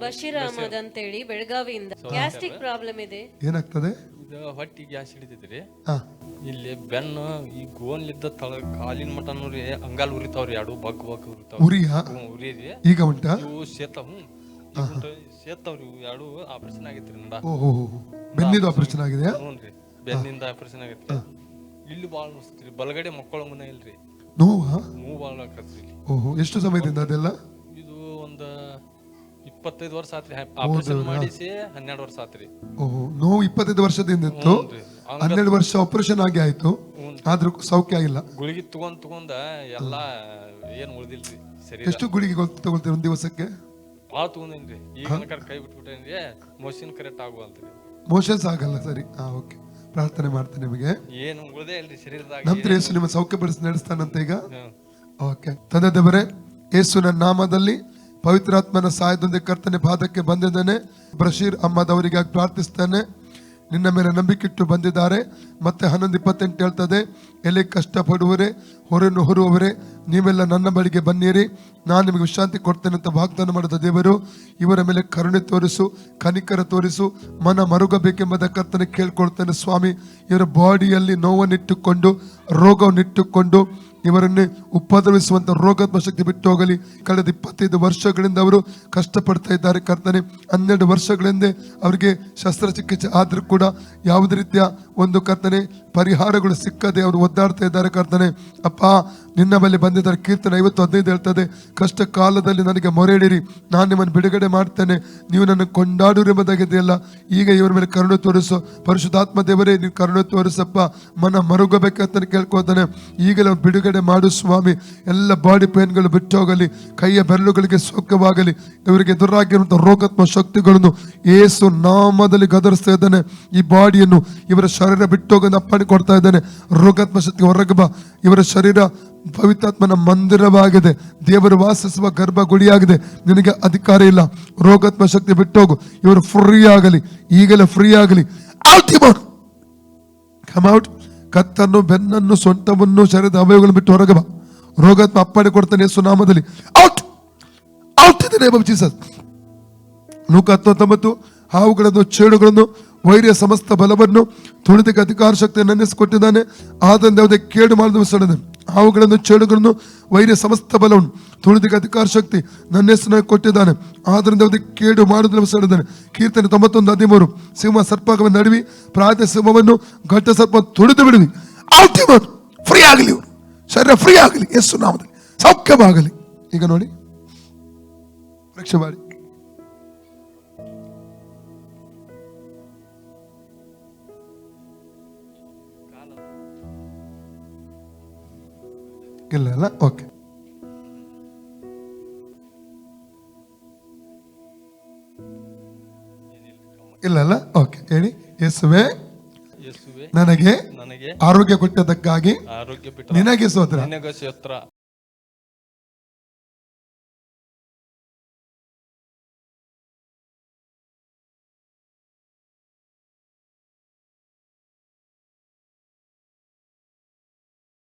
ಬಶೀರ್ ಅಹಮದ್ ಅಂತೇಳಿ ಬೆಳಗಾವಿಯಿಂದ. Gastric problem ಇದೆ. ಏನಾಗ್ತದೆ? ಹೊಟ್ಟಿ ಗ್ಯಾಸ್ ಹಿಡಿತೈತ್ರಿ. ಹಾ, ಇಲ್ಲಿ ಬೆನ್ನು ಈ ಗೋನ್ಲಿದ್ದ ತಳ ಕಾಲಿನ ಮಟನು ರೀ ಅಂಗಾಲ್ ಉರಿತಾವ್ರಿ. ಎರಡು ಬಗ್ ಉರಿತಾವ. ಉರಿಯಾ ಉರಿ ರೀ. ಈಗ ಉಂಟಾ? ಇವು ಸೇತಾವ್ರಿ. ಇವು ಎರಡು ಆಪರೇಷನ್ ಆಗೈತ್ರಿ. ನಡ ಓಹೋ, ಬೆನ್ನಿದು ಆಪರೇಷನ್ ಆಗಿದೆ. ಹ್ಞೂನ್ರಿ, ಬೆನ್ನಿಂದ ಆಪರೇಷನ್ ಆಗೈತ್ರಿ. ಇಲ್ಲಿ ಬಾಳ ಅನಿಸ್ತೈತ್ರಿ. ಬಲಗಡೆ ಮಕ್ಕಳ ಮುನ್ನ ಇಲ್ರಿ, ನೋವು ಬಾಳ ಆಕತ್ರಿ. ಓಹೋ, ಎಷ್ಟು ಸಮಯದಿಂದ ಅದೆಲ್ಲ? ಇದು ಒಂದ 25 ವರ್ಷ ಆತ್ರಿ. ಆಪರೇಷನ್ ಮಾಡಿಸಿ 12 ವರ್ಷ ಆತ್ರಿ. ಓಹೋ, ನೋವು 25 ವರ್ಷದಿಂದ ಇತ್ತು. 12 ವರ್ಷ ಆಪರೇಷನ್ ಆಗಿ ಆಯ್ತು, ಆದ್ರೂ ಸೌಖ್ಯ ಆಗಿಲ್ಲ. ಗುಳಿಗೆ ತಗೊಂಡ ಎಲ್ಲಾ ಏನ್ ಉಳ್ದಿಲ್ರಿ. ಸರಿ, ಎಷ್ಟು ಗುಳಿಗೆ ತಗೊಳ್ತೀರಿ ಒಂದ್ ದಿವಸಕ್ಕೆ? ಭಾಳ ತಗೊಂಡೇನ್ರಿ. ಈಗ ಕೈ ಬಿಟ್ಬಿಟ್ಟೇನ್ರಿ. ಮೋಷನ್ ಕರೆಕ್ಟ್ ಆಗುವಲ್ರಿ. ಮೋಷನ್ಸ್ ಆಗಲ್ಲ. ಸರಿ, ಓಕೆ. ಪ್ರಾರ್ಥನೆ ಮಾಡ್ತೇನೆ ನಿಮಗೆ. ಏನು ಉಳ್ದೇ ಇಲ್ರಿ ಶರೀರದಾಗ. ನಂತರ ಯೇಸು ನಿಮ್ಮ ಸೌಖ್ಯಪಡಿಸಿ ನಡೆಸ್ತಾನಂತ ಈಗ. ಓಕೆ. ತಂದೆ ದೇವರೇ, ಯೇಸುವಿನ ನಾಮದಲ್ಲಿ ಪವಿತ್ರಾತ್ಮನ ಸಹಾಯದೊಂದಿಗೆ ಕರ್ತನೆ ಪಾದಕ್ಕೆ ಬಂದಿದ್ದೇನೆ. ಬಶೀರ್ ಅಹಮದ್ ಅವರಿಗೆ ಪ್ರಾರ್ಥಿಸ್ತೇನೆ. ನಿನ್ನ ಮೇಲೆ ನಂಬಿಕೆಟ್ಟು ಬಂದಿದ್ದಾರೆ. ಮತ್ತೆ 11:28 ಹೇಳ್ತದೆ, ಎಲ್ಲಿ ಕಷ್ಟಪಡುವರೆ, ಹೊರನ್ನು ಹೊರುವವರೇ, ನೀವೆಲ್ಲ ನನ್ನ ಬಳಿಗೆ ಬನ್ನಿರಿ, ನಾನು ನಿಮಗೆ ವಿಶ್ರಾಂತಿ ಕೊಡ್ತೇನೆ ಅಂತ ವಾಗ್ದಾನ ಮಾಡಿದ ದೇವರು ಇವರ ಮೇಲೆ ಕರುಣೆ ತೋರಿಸು, ಕನಿಕರ ತೋರಿಸು, ಮನ ಮರುಗಬೇಕೆಂಬುದ ಕರ್ತನೆ ಕೇಳ್ಕೊಳ್ತೇನೆ ಸ್ವಾಮಿ. ಇವರ ಬಾಡಿಯಲ್ಲಿ ನೋವನ್ನಿಟ್ಟುಕೊಂಡು, ರೋಗವನ್ನಿಟ್ಟುಕೊಂಡು ಇವರನ್ನೇ ಉಪದ್ರವಿಸುವಂತ ರೋಗಾತ್ಮ ಶಕ್ತಿ ಬಿಟ್ಟು ಹೋಗಲಿ. ಕಳೆದ 25 ವರ್ಷಗಳಿಂದ ಅವರು ಕಷ್ಟಪಡ್ತಾ ಇದ್ದಾರೆ ಕರ್ತನೆ. 12 ವರ್ಷಗಳಿಂದ ಅವರಿಗೆ ಶಸ್ತ್ರಚಿಕಿತ್ಸೆ ಆದ್ರೂ ಕೂಡ ಯಾವುದೇ ರೀತಿಯ ಒಂದು ಕರ್ತನೆ ಪರಿಹಾರಗಳು ಸಿಕ್ಕದೆ ಅವರು ಒದ್ದಾಡ್ತಾ ಇದ್ದಾರೆ ಕರ್ತನೆ. ಅಪ್ಪ, ನಿನ್ನ ಬಳಿ ಬಂದಿದ್ದಾರೆ. ಕೀರ್ತನೆ 50:15 ಹೇಳ್ತದೆ, ಕಷ್ಟ ಕಾಲದಲ್ಲಿ ನನಗೆ ಮೊರೆಯಿಡಿರಿ, ನಾನು ನಿಮ್ಮನ್ನು ಬಿಡುಗಡೆ ಮಾಡ್ತೇನೆ, ನೀವು ನನ್ನ ಕೊಂಡಾಡುರಿ ಎಂಬುದಾಗಿದೆಯಲ್ಲ. ಈಗ ಇವರ ಮೇಲೆ ಕರುಣೆ ತೋರಿಸು ಪರಿಶುದ್ಧಾತ್ಮ ದೇವರೇ, ನೀವು ಕರುಣೆ ತೋರಿಸಪ್ಪ. ಮನ ಮರುಗಬೇಕಂತ ಕೇಳ್ಕೊತಾನೆ. ಈಗಲೇ ಬಿಡುಗಡೆ ಮಾಡು ಸ್ವಾಮಿ. ಎಲ್ಲ ಬಾಡಿ ಪೇನ್ಗಳು ಬಿಟ್ಟು ಹೋಗಲಿ, ಕೈಯ ಬೆರಳುಗಳಿಗೆ ಸೌಖ್ಯವಾಗಲಿ. ಇವರಿಗೆ ಎದುರಾಗಿರುವಂತಹ ರೋಗಾತ್ಮ ಶಕ್ತಿಗಳನ್ನು ಯೇಸು ನಾಮದಲ್ಲಿ ಗದರಿಸ್ತಾ ಇದ್ದಾನೆ. ಈ ಬಾಡಿಯನ್ನು, ಇವರ ಶರೀರ ಬಿಟ್ಟು ಹೋಗೋದು ಅಪ್ಪಣೆ ಕೊಡ್ತಾ ಇದ್ದಾನೆ. ರೋಗಾತ್ಮ ಶಕ್ತಿ ಹೊರಗೆ ಬಾ. ಇವರ ಶರೀರ ಪವಿತ್ರಾತ್ಮನ ಮಂದಿರವಾಗಿದೆ, ದೇವರು ವಾಸಿಸುವ ಗರ್ಭ ಗುಡಿಯಾಗಿದೆ. ನಿನಗೆ ಅಧಿಕಾರ ಇಲ್ಲ. ರೋಗಾತ್ಮ ಶಕ್ತಿ ಬಿಟ್ಟೋಗು. ಇವರು ಫ್ರೀ ಆಗಲಿ, ಈಗಲೇ ಫ್ರೀ ಆಗಲಿ. ಕತ್ತನ್ನು, ಬೆನ್ನನ್ನು, ಸೊಂಟವನ್ನು, ಶರೀರದ ಅವಯವಗಳನ್ನು ಬಿಟ್ಟು ಹೊರಗೆ ಬಾ. ರೋಗಾತ್ಮ ಅಪ್ಪಣೆ ಕೊಡ್ತಾನೆ ಯೇಸು ನಾಮದಲ್ಲಿ. Out out in the name of Jesus. Luka 19, ಹಾವುಗಳನ್ನು, ಚೇಳುಗಳನ್ನು, ವೈರ್ಯ ಸಮಸ್ತ ಬಲವನ್ನು, ತುಳಿದಕ್ಕೆ ಅಧಿಕಾರ ಶಕ್ತಿಯನ್ನು ನೆನೆಸಿಕೊಟ್ಟಿದ್ದಾನೆ. ಆದ್ದರಿಂದ ಯಾವುದೇ ಕೇಡು ಮಾಡದ ಸಡನೆ ಹಾವುಗಳನ್ನು, ಚೇಳುಗಳನ್ನು, ವೈರ್ಯ ಸಮಸ್ತ ಬಲವನ್ನು, ತುಳಿದಕ್ಕೆ ಅಧಿಕಾರ ಶಕ್ತಿ ನನ್ನ ಹೆಸರನ್ನು ಕೊಟ್ಟಿದ್ದಾನೆ. ಆದ್ದರಿಂದ ಯಾವುದೇ ಕೇಡು ಮಾಡುವುದನ್ನು ಸಡಿದ್ದಾನೆ. ಕೀರ್ತನೆ 91:13, ಸಿಂಹ ಸರ್ಪವನ್ನು ನಡುವಿ, ಪ್ರಾಯ ಸಿಂಹವನ್ನು, ಘಟ್ಟ ಸರ್ಪ ತುಳಿದು ಬಿಡುವಿ. ಫ್ರೀ ಆಗಲಿ, ಇವರು ಶರೀರ ಫ್ರೀ ಆಗಲಿ, ಯೇಸು ನಾಮದಲ್ಲಿ ಸೌಖ್ಯವಾಗಲಿ. ಈಗ ನೋಡಿ, ಪರೀಕ್ಷೆ ಮಾಡಿ. ಇಲ್ಲ, ಓಕೆ. ಇಲ್ಲ, ಓಕೆ. ಹೇಳಿ. ಯೇಸುವೆ, ನನಗೆ ಆರೋಗ್ಯ ಕೊಟ್ಟದಕ್ಕಾಗಿ ನಿನಗೆ ಸ್ತೋತ್ರ.